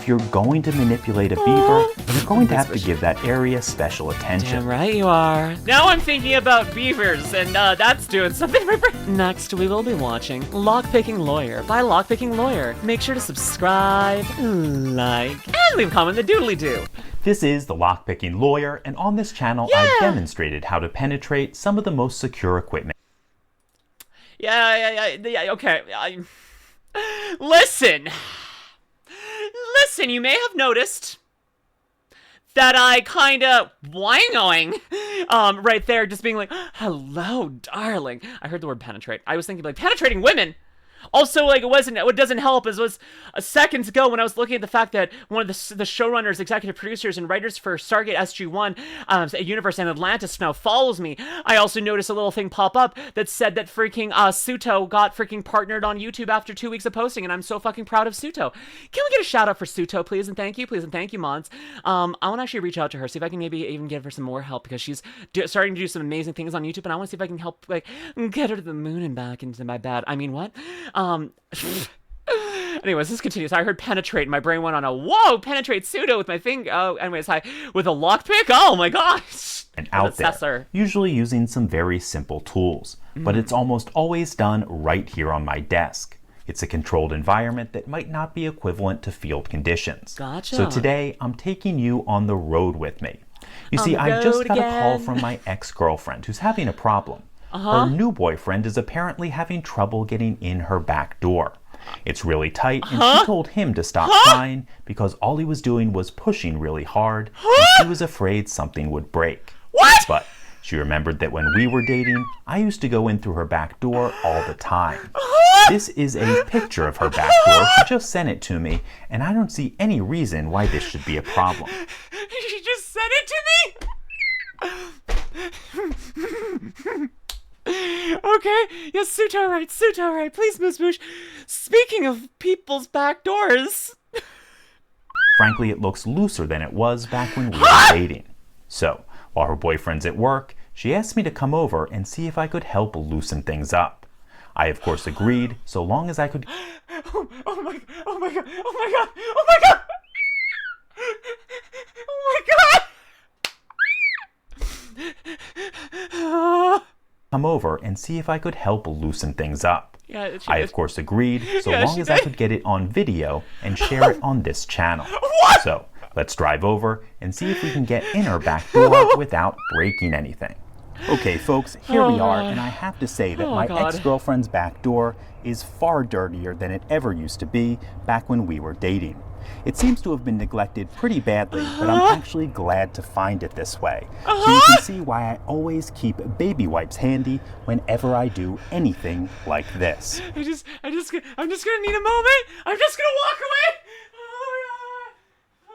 if you're going to manipulate a beaver, you're going to have to give that area special attention. Damn right you are. Now I'm thinking about beavers, and that's doing something. Next, we will be watching LockPickingLawyer by LockPickingLawyer. Make sure to subscribe, like, and leave a comment in the doodly-doo. This is the LockPickingLawyer, and on this channel, I've demonstrated how to penetrate some of the most secure equipment. Yeah, okay. Listen, you may have noticed that I kinda wangoing right there, just being like, hello, darling. I heard the word penetrate. I was thinking like penetrating women. Also, like, what doesn't help is was seconds ago when I was looking at the fact that one of the showrunners, executive producers, and writers for Stargate SG-1, a universe and Atlantis now follows me. I also noticed a little thing pop up that said that freaking Suto got freaking partnered on YouTube after 2 weeks of posting, and I'm so fucking proud of Suto. Can we get a shout out for Suto, please and thank you, mods. I want to actually reach out to her, see if I can maybe even give her some more help, because she's starting to do some amazing things on YouTube, and I want to see if I can help, like, get her to the moon and back into my bed. I mean, what? Anyways, this continues. I heard penetrate, and my brain went on a whoa, penetrate pseudo with my finger. Oh, anyways, with a lockpick. Oh my gosh! And out there, usually using some very simple tools, but it's almost always done right here on my desk. It's a controlled environment that might not be equivalent to field conditions. Gotcha. So today, I'm taking you on the road with me. You see, I just got a call from my ex-girlfriend who's having a problem. Her new boyfriend is apparently having trouble getting in her back door. It's really tight, and she told him to stop trying because all he was doing was pushing really hard, and she was afraid something would break. What? But she remembered that when we were dating, I used to go in through her back door all the time. This is a picture of her back door. She just sent it to me, and I don't see any reason why this should be a problem. She just sent it to me? Okay, yes, Suto right, please, Miss Boosh. Speaking of people's back doors. Frankly, it looks looser than it was back when we were dating. So, while her boyfriend's at work, she asked me to come over and see if I could help loosen things up. I, of course, agreed, so long as I could... Oh my god! come over and see if I could help loosen things up. Yeah, I, of course, agreed, so long as I could get it on video and share it on this channel. What? So, let's drive over and see if we can get in her back door without breaking anything. Okay, folks, here we are, and I have to say that my ex-girlfriend's back door is far dirtier than it ever used to be back when we were dating. It seems to have been neglected pretty badly, but I'm actually glad to find it this way. So you can see why I always keep baby wipes handy whenever I do anything like this. I'm just gonna need a moment. I'm just gonna walk away. Oh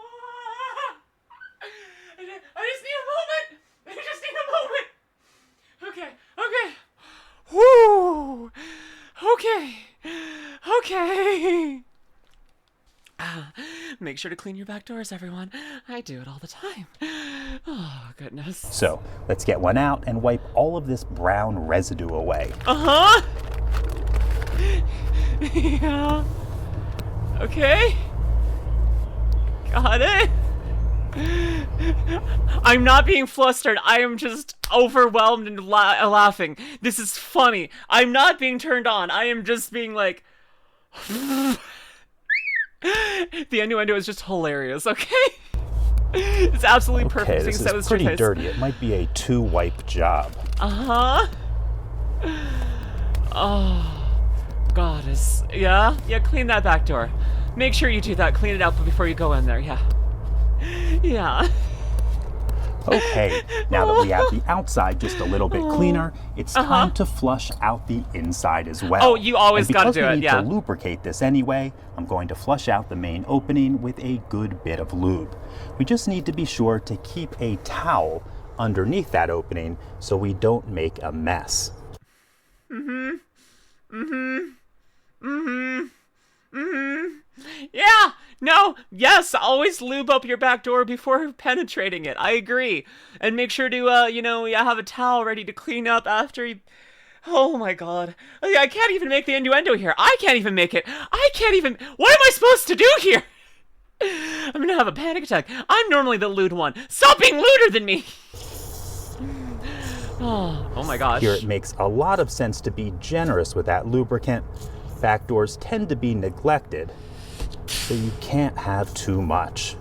my god. I just need a moment. Okay. Whoo. Okay. Make sure to clean your back doors, everyone. I do it all the time. Oh, goodness. So, let's get one out and wipe all of this brown residue away. Yeah. Okay. Got it. I'm not being flustered. I am just overwhelmed and laughing. This is funny. I'm not being turned on. I am just being like... The innuendo is just hilarious, okay? It's absolutely perfect. Okay, this is pretty dirty. It might be a 2-wipe job. Oh, goddess. Yeah, clean that back door. Make sure you do that. Clean it out before you go in there, yeah. Okay, now that we have the outside just a little bit cleaner, it's time to flush out the inside as well. Oh, you always gotta do it, yeah. Because we need to lubricate this anyway, I'm going to flush out the main opening with a good bit of lube. We just need to be sure to keep a towel underneath that opening so we don't make a mess. Yeah, no, yes, always lube up your back door before penetrating it. I agree. And make sure to, have a towel ready to clean up after you... Oh my god. I can't even make the innuendo here. I can't even make it. What am I supposed to do here? I'm gonna have a panic attack. I'm normally the lewd one. Stop being lewder than me! Oh my gosh. Here it makes a lot of sense to be generous with that lubricant. Backdoors tend to be neglected, so you can't have too much.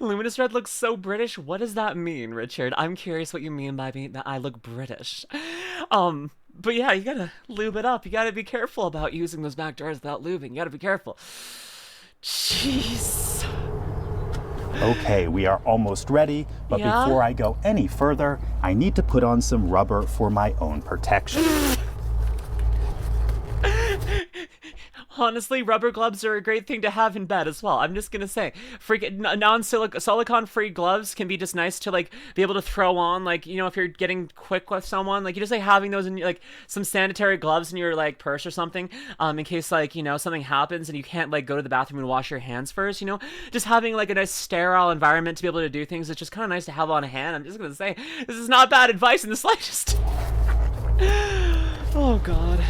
LuminusRed looks so British. What does that mean, Richard? I'm curious what you mean by that I look British. But yeah, you gotta lube it up. You gotta be careful about using those back doors without lubing. You gotta be careful. Jeez. Okay, we are almost ready, but before I go any further, I need to put on some rubber for my own protection. Honestly, rubber gloves are a great thing to have in bed as well. I'm just gonna say, silicone-free gloves can be just nice to like be able to throw on, like, you know, if you're getting quick with someone, like you just like having those in like some sanitary gloves in your like purse or something, in case like, you know, something happens and you can't like go to the bathroom and wash your hands first, you know, just having like a nice sterile environment to be able to do things. It's just kind of nice to have on hand. I'm just gonna say, this is not bad advice in the slightest. Oh God.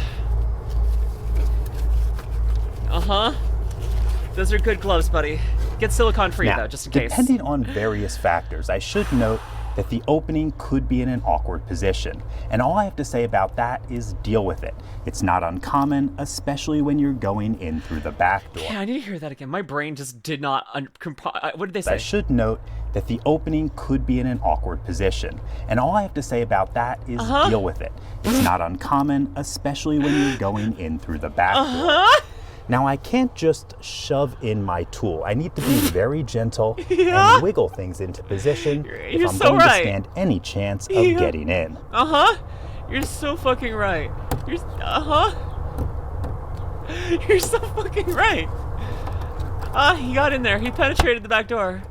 Those are good gloves, buddy. Get silicone-free, though, just in case. Depending on various factors, I should note that the opening could be in an awkward position. And all I have to say about that is deal with it. It's not uncommon, especially when you're going in through the back door. Yeah, I need to hear that again. My brain just did not... what did they say? I should note that the opening could be in an awkward position. And all I have to say about that is deal with it. It's not uncommon, especially when you're going in through the back door. Now, I can't just shove in my tool. I need to be very gentle and wiggle things into position if I'm going to stand any chance of getting in. You're so fucking right. You're so fucking right. He got in there. He penetrated the back door.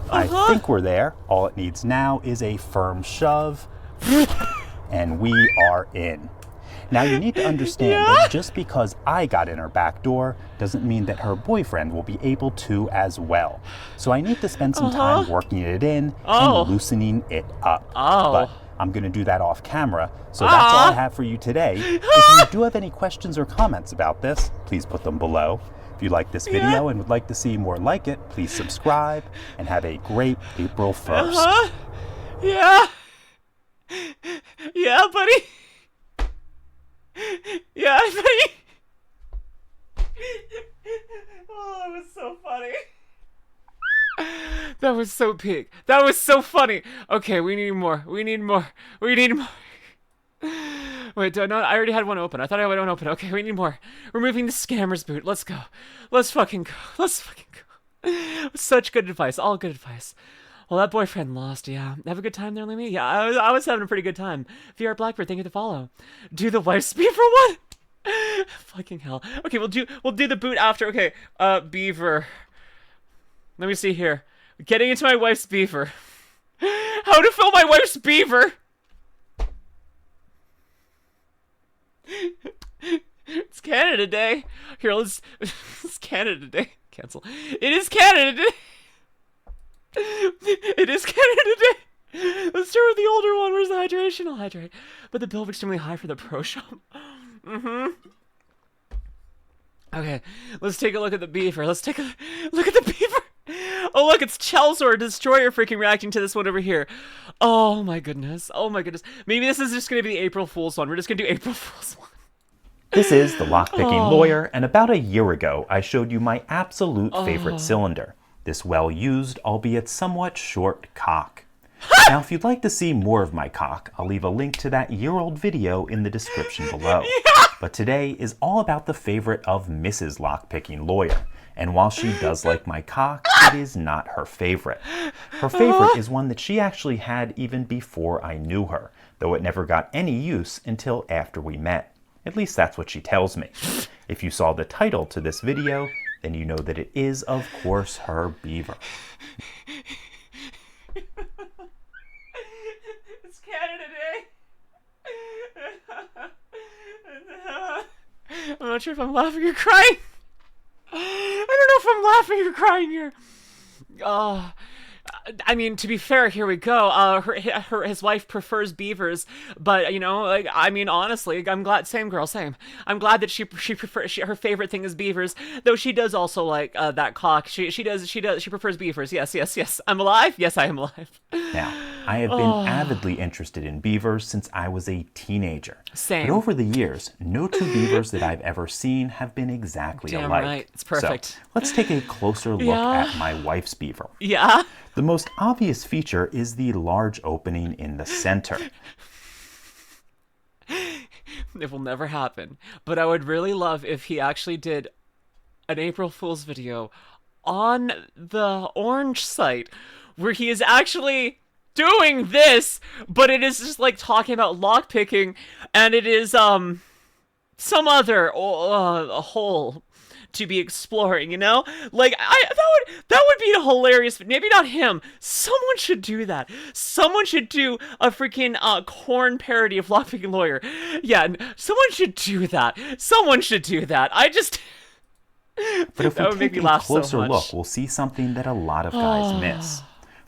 I think we're there. All it needs now is a firm shove, and we are in. Now, you need to understand that just because I got in her back door doesn't mean that her boyfriend will be able to as well. So I need to spend some time working it in and loosening it up. But I'm going to do that off camera, so that's all I have for you today. If you do have any questions or comments about this, please put them below. If you like this video and would like to see more like it, please subscribe and have a great April 1st. Yeah, buddy. Yeah, buddy. Oh, that was so funny. That was so peak. That was so funny. Okay, we need more. We need more. Wait, no, I already had one open. I thought I had one open. Okay, we need more. Removing the scammer's boot. Let's go. Let's fucking go. Such good advice. All good advice. Well, that boyfriend lost, yeah. Have a good time there, Lumi? Yeah, I was having a pretty good time. VR Blackbird, thank you for the follow. Do the wife's Beaver one? Fucking hell. Okay, we'll do the boot after. Okay, Beaver. Let me see here. Getting into my wife's Beaver. How to fill my wife's Beaver? It's Canada Day. Here, it's Canada Day. Cancel. It is Canada Day. It is Canada Day. Let's start with the older one. Where's the hydration? I'll hydrate. But the bill was extremely high for the pro shop. Okay, let's take a look at the Beaver. Let's take a look at the Beaver. Oh, look, it's Chelsor Destroyer freaking reacting to this one over here. Oh my goodness. Oh my goodness. Maybe this is just going to be the April Fool's one. We're just going to do April Fool's one. This is the Lockpicking Lawyer, and about a year ago, I showed you my absolute favorite cylinder. This well-used, albeit somewhat short cock. Now, if you'd like to see more of my cock, I'll leave a link to that year-old video in the description below. But today is all about the favorite of Mrs. Lockpicking Lawyer. And while she does like my cock, it is not her favorite. Her favorite is one that she actually had even before I knew her, though it never got any use until after we met. At least that's what she tells me. If you saw the title to this video, then you know that it is, of course, her Beaver. It's Canada Day. I'm not sure if I'm laughing or crying. I don't know if I'm laughing or crying here. I mean, to be fair, here we go. His wife prefers beavers, but you know, like, I mean, honestly, I'm glad. Same girl, same. I'm glad that she prefers her favorite thing is beavers, though she does also like that cock. She prefers beavers. Yes. I'm alive. Yes, I am alive. Now, I have been avidly interested in beavers since I was a teenager. Same. But over the years, no two beavers that I've ever seen have been exactly Damn alike. right. It's perfect. So, let's take a closer look at my wife's beaver. Yeah. The most obvious feature is the large opening in the center. It will never happen. But I would really love if he actually did an April Fool's video on the orange site where he is actually doing this, but it is just like talking about lockpicking, and it is some other a hole to be exploring, you know? Like, that would be a hilarious, maybe not him. Someone should do that. Someone should do a freaking corn parody of LockPickingLawyer. Yeah, someone should do that. Someone should do that. I just But if we take a closer look, we'll see something that a lot of guys miss.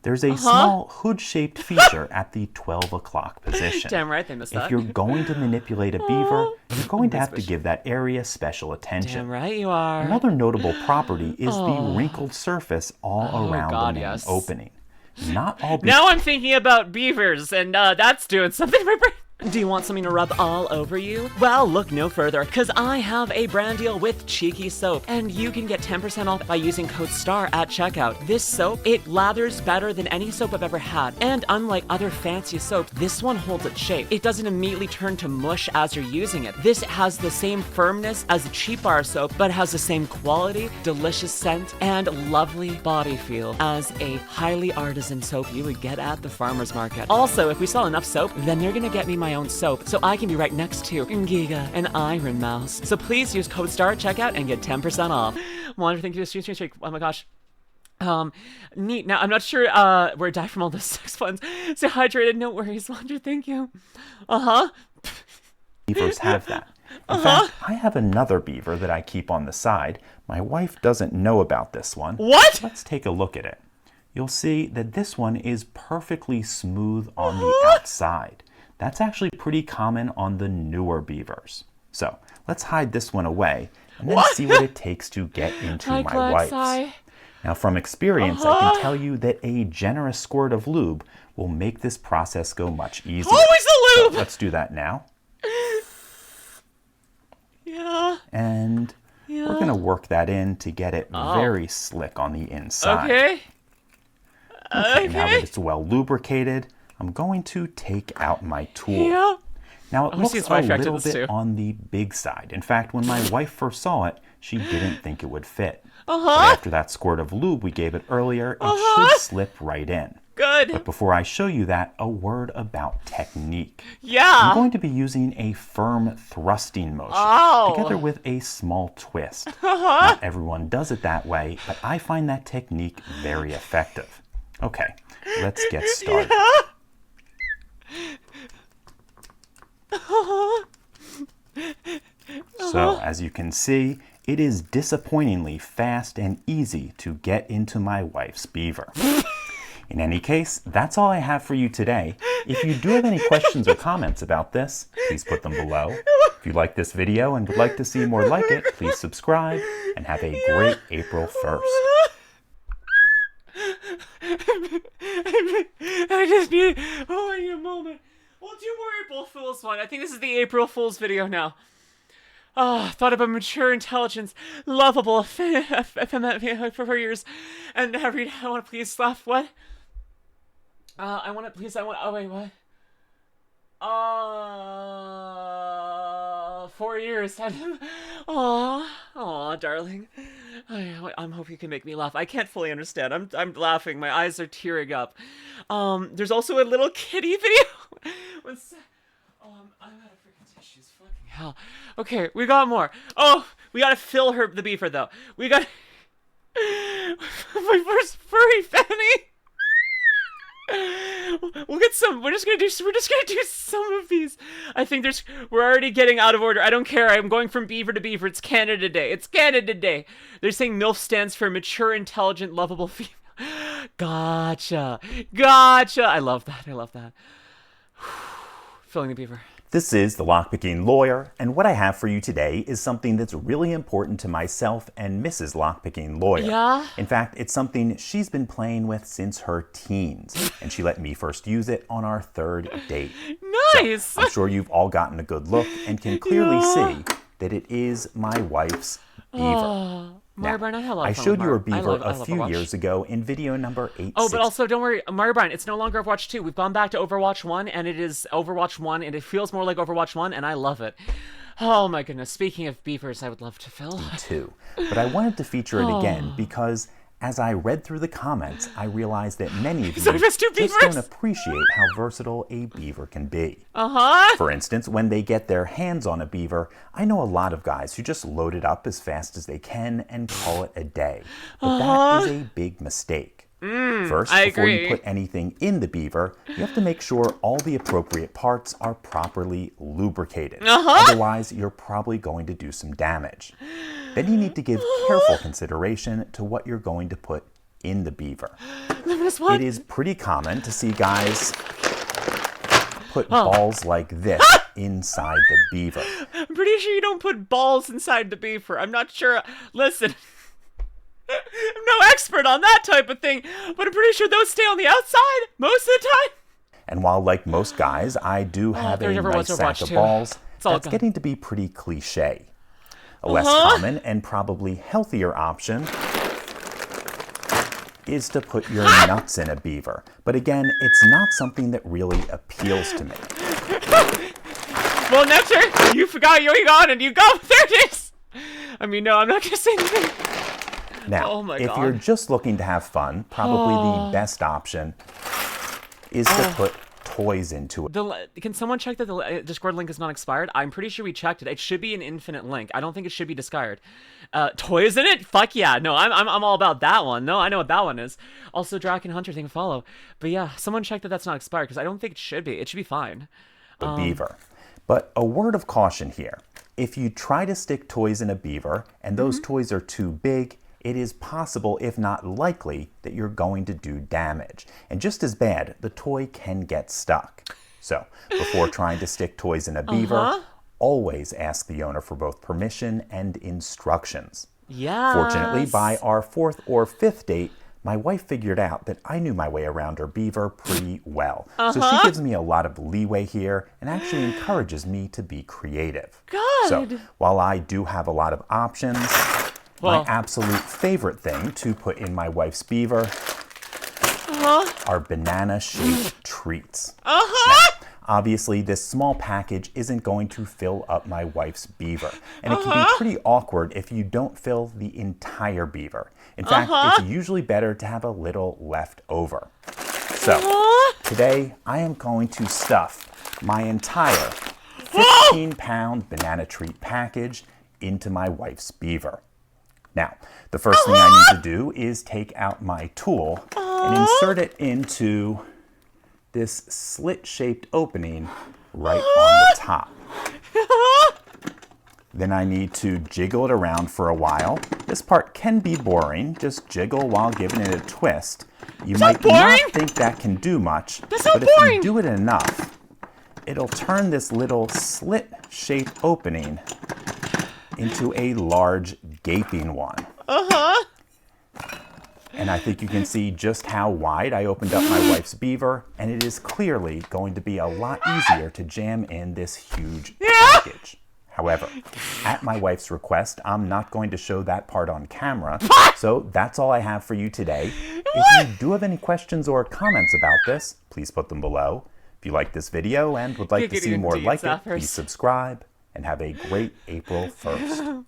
There's a small hood-shaped feature at the 12 o'clock position. Damn right they missed that. If you're going to manipulate a beaver, you're going to have to give that area special attention. Damn right you are. Another notable property is the wrinkled surface all around the main opening. Not all beavers. Now I'm thinking about beavers, and that's doing something to my brain. Do you want something to rub all over you? Well, look no further, because I have a brand deal with Cheeky Soap, and you can get 10% off by using code STAR at checkout. This soap, it lathers better than any soap I've ever had, and unlike other fancy soaps, this one holds its shape. It doesn't immediately turn to mush as you're using it. This has the same firmness as a cheap bar soap, but has the same quality, delicious scent, and lovely body feel as a highly artisan soap you would get at the farmer's market. Also, if we sell enough soap, then they're gonna get me my own soap, so I can be right next to Giga and Iron Mouse. So please use code STAR at checkout and get 10% off. Wonder, thank you. Stream. Oh my gosh. Neat. Now I'm not sure where I die from all those sex puns. Stay hydrated, no worries. Wonder, thank you. Beavers have that. In fact, I have another beaver that I keep on the side. My wife doesn't know about this one. What? Let's take a look at it. You'll see that this one is perfectly smooth on the outside. That's actually pretty common on the newer beavers. So let's hide this one away and then see what it takes to get into my wife's. Now, from experience, I can tell you that a generous squirt of lube will make this process go much easier. Always the lube! So let's do that now. Yeah. And we're going to work that in to get it very slick on the inside. Okay. Now that it's well lubricated, I'm going to take out my tool. Yeah. Now, it looks a little bit on the big side. In fact, when my wife first saw it, she didn't think it would fit. But after that squirt of lube we gave it earlier, it should slip right in. Good. But before I show you that, a word about technique. Yeah. I'm going to be using a firm thrusting motion together with a small twist. Not everyone does it that way, but I find that technique very effective. Okay, let's get started. So, as you can see, it is disappointingly fast and easy to get into my wife's beaver. In any case, that's all I have for you today. If you do have any questions or comments about this, please put them below. If you like this video and would like to see more like it, please subscribe and have a great April 1st. I just need a moment. We'll do more April Fool's one. I think this is the April Fool's video now. Thought of a mature intelligence, lovable, for years, and I want to please laugh. What? Oh wait, what? 4 years. Aw, darling. I'm hoping you can make me laugh. I can't fully understand. I'm laughing. My eyes are tearing up. There's also a little kitty video. I'm out of freaking tissues. Fucking hell. Okay, we got more. Oh, we gotta fill the beaver though. We got my first furry Fanny. We'll get some. We're just gonna do some of these. I think we're already getting out of order. I don't care. I'm going from beaver to beaver. It's Canada Day. It's Canada Day. They're saying MILF stands for mature, intelligent, lovable female. Gotcha. Gotcha. I love that. I love that. Filling the beaver. This is the Lockpicking Lawyer, and what I have for you today is something that's really important to myself and Mrs. Lockpicking Lawyer. Yeah? In fact, it's something she's been playing with since her teens, and she let me first use it on our third date. Nice! So, I'm sure you've all gotten a good look and can clearly see that it is my wife's beaver. Mario Brian, I had a lot of fun showed with you a Mario. beaver a few years ago in video number 860. Oh, but also, don't worry, Mario Brian, it's no longer Overwatch 2. We've gone back to Overwatch 1, and it is Overwatch 1, and it feels more like Overwatch 1, and I love it. Oh my goodness, speaking of beavers, I would love to fill. Too. But I wanted to feature it again because as I read through the comments, I realized that many of you just don't appreciate how versatile a beaver can be. For instance, when they get their hands on a beaver, I know a lot of guys who just load it up as fast as they can and call it a day. But that is a big mistake. First, before you put anything in the beaver, you have to make sure all the appropriate parts are properly lubricated. Otherwise, you're probably going to do some damage. Then you need to give careful consideration to what you're going to put in the beaver. It is pretty common to see guys put balls like this inside the beaver. I'm pretty sure you don't put balls inside the beaver. I'm not sure. Listen. I'm no expert on that type of thing, but I'm pretty sure those stay on the outside most of the time. And while, like most guys, I do have a nice sack of balls, that's getting to be pretty cliche. A less common and probably healthier option is to put your nuts in a beaver. But again, it's not something that really appeals to me. Well, Nectar, you forgot you got and you go. There it is. I mean, no, I'm not going to say anything. Now, if you're just looking to have fun, probably the best option is to put toys into it. Can someone check that the Discord link is not expired? I'm pretty sure we checked it. It should be an infinite link. I don't think it should be discarded. Toys in it? Fuck yeah. No, I'm all about that one. No, I know what that one is. Also, Draken Hunter, thank you for follow. But yeah, someone check that that's not expired because I don't think it should be. It should be fine. The beaver. But a word of caution here. If you try to stick toys in a beaver and those toys are too big, it is possible, if not likely, that you're going to do damage. And just as bad, the toy can get stuck. So, before trying to stick toys in a beaver, always ask the owner for both permission and instructions. Fortunately, by our 4th or 5th date, my wife figured out that I knew my way around her beaver pretty well. So she gives me a lot of leeway here and actually encourages me to be creative. So, while I do have a lot of options, my absolute favorite thing to put in my wife's beaver are banana-shaped treats. Now, obviously, this small package isn't going to fill up my wife's beaver, and it can be pretty awkward if you don't fill the entire beaver. In fact, it's usually better to have a little left over. So, today I am going to stuff my entire 15-pound banana treat package into my wife's beaver. Now, the first thing I need to do is take out my tool and insert it into this slit-shaped opening right on the top. Then I need to jiggle it around for a while. This part can be boring. Just jiggle while giving it a twist. You might not think that can do much, but if you do it enough, it'll turn this little slit-shaped opening into a large gaping one. And I think you can see just how wide I opened up my wife's beaver, and it is clearly going to be a lot easier to jam in this huge package. However, at my wife's request, I'm not going to show that part on camera, so that's all I have for you today. If you do have any questions or comments about this, please put them below. If you like this video and would like to see more like it, please subscribe, and have a great April 1st.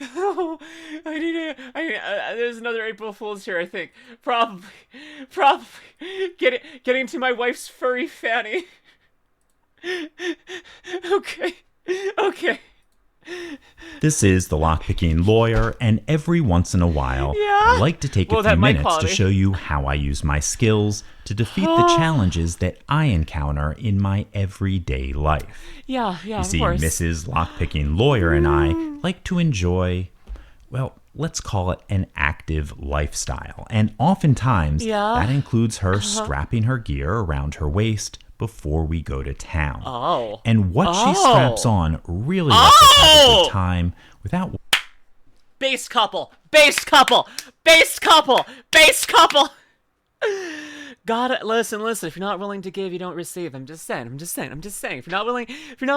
Oh, there's another April Fool's here, I think. Probably. Getting to my wife's furry Fanny. Okay. This is the Lockpicking Lawyer, and every once in a while, I like to take a few minutes to show you how I use my skills to defeat the challenges that I encounter in my everyday life. Yeah, you see, Mrs. Lockpicking Lawyer and I like to enjoy, well, let's call it an active lifestyle. And oftentimes, that includes her strapping her gear around her waist before we go to town. And what she straps on really lets us have a good time without... Base couple! Base couple! Base couple! Base couple! God, listen. If you're not willing to give, you don't receive. I'm just saying. If you're not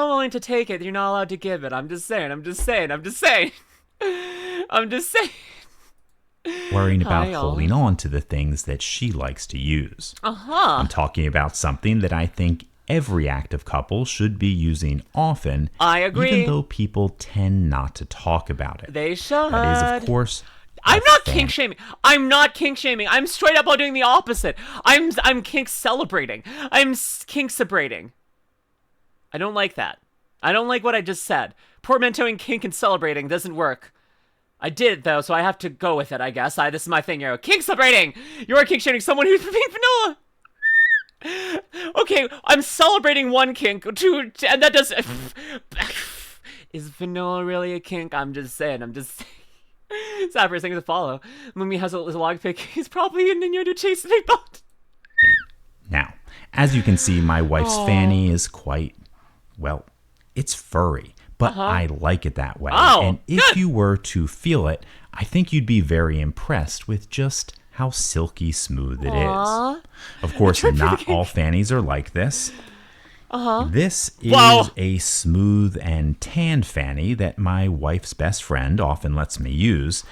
willing to take it, you're not allowed to give it. I'm just saying. Worrying about holding on to the things that she likes to use. I'm talking about something that I think every active couple should be using often. I agree. Even though people tend not to talk about it. They should. That is, of course... I'm not kink shaming. I'm straight up doing the opposite. I'm kink celebrating. I'm kink celebrating. I don't like that. I don't like what I just said. Portmanteauing kink and celebrating doesn't work. I did it though, so I have to go with it, I guess. This is my thing here. Kink celebrating. You're kink shaming someone who's being vanilla. Okay, I'm celebrating one kink, and that does... Is vanilla really a kink? I'm just saying. Sad for a second to follow. Mumi has a lockpick. He's probably in here to chase a boat. Now, as you can see, my wife's Fanny is quite, well, it's furry. But I like it that way. And if you were to feel it, I think you'd be very impressed with just how silky smooth it is. Of course, not all Fannies are like this. This is a smooth and tanned Fanny that my wife's best friend often lets me use.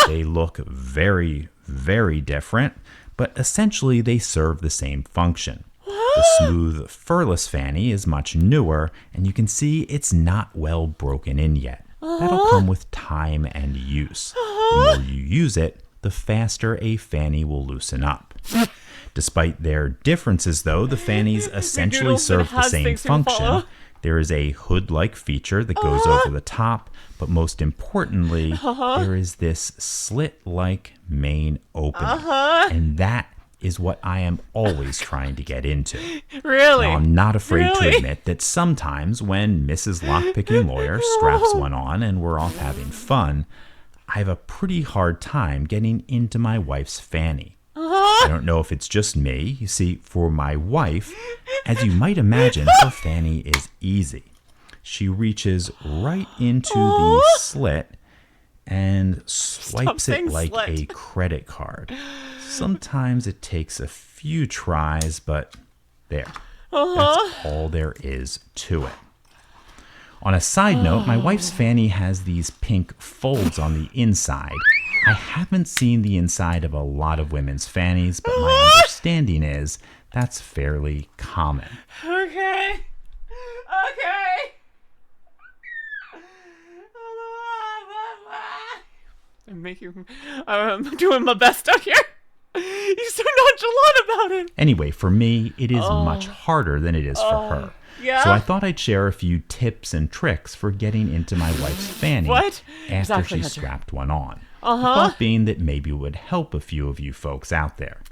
They look very, very different, but essentially they serve the same function. The smooth, furless Fanny is much newer, and you can see it's not well broken in yet. That'll come with time and use. The more you use it, the faster a Fanny will loosen up. Despite their differences, though, the Fannies essentially serve the same function. There is a hood-like feature that goes over the top, but most importantly, there is this slit-like main opening. And that is what I am always trying to get into. Really? Now, I'm not afraid to admit that sometimes when Mrs. LockPickingLawyer straps one on and we're off having fun, I have a pretty hard time getting into my wife's Fanny. I don't know if it's just me. You see, for my wife, as you might imagine, her Fanny is easy. She reaches right into the slit and swipes it like a credit card. Sometimes it takes a few tries, but there. That's all there is to it. On a side note, my wife's Fanny has these pink folds on the inside. I haven't seen the inside of a lot of women's fannies, but my understanding is that's fairly common. Okay. I'm doing my best out here. He's so nonchalant about it. Anyway, for me, it is much harder than it is for her. Yeah? So I thought I'd share a few tips and tricks for getting into my wife's Fanny after she strapped one on. The thought being that maybe it would help a few of you folks out there.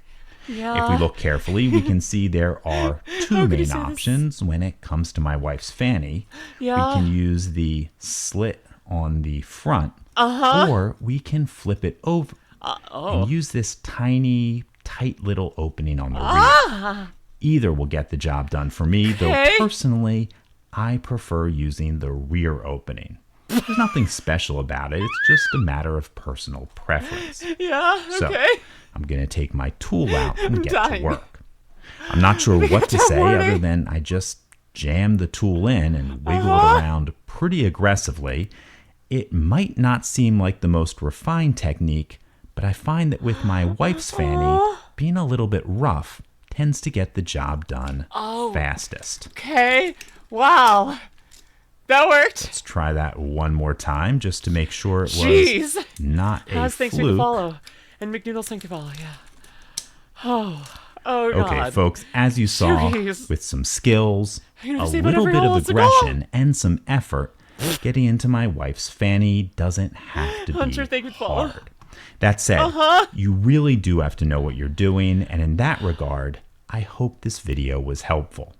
If we look carefully, we can see there are two main options when it comes to my wife's Fanny. We can use the slit on the front, or we can flip it over and use this tiny, tight little opening on the rear. Either will get the job done for me, though personally, I prefer using the rear opening. There's nothing special about it. It's just a matter of personal preference. So, I'm going to take my tool out and get to work. I'm not sure what to say other than I just jammed the tool in and wiggled around pretty aggressively. It might not seem like the most refined technique, but I find that with my wife's Fanny, being a little bit rough tends to get the job done fastest. Okay. Wow. That worked. Let's try that one more time just to make sure it was not a thanks fluke. To follow. And McNoodles thank you follow, Oh, God. Okay, folks, as you saw, with some skills, a little bit of aggression, and some effort, getting into my wife's Fanny doesn't have to be hard. That said, you really do have to know what you're doing, and in that regard, I hope this video was helpful.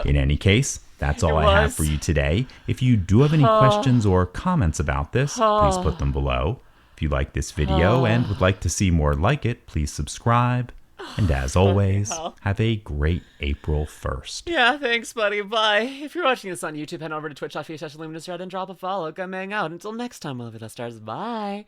In any case, that's all I have for you today. If you do have any questions or comments about this, please put them below. If you like this video and would like to see more like it, please subscribe. And as always, have a great April 1st. Yeah, thanks, buddy. Bye. If you're watching this on YouTube, head over to twitch.tv/LuminusRed and drop a follow. Come hang out. Until next time, we'll the stars. Bye.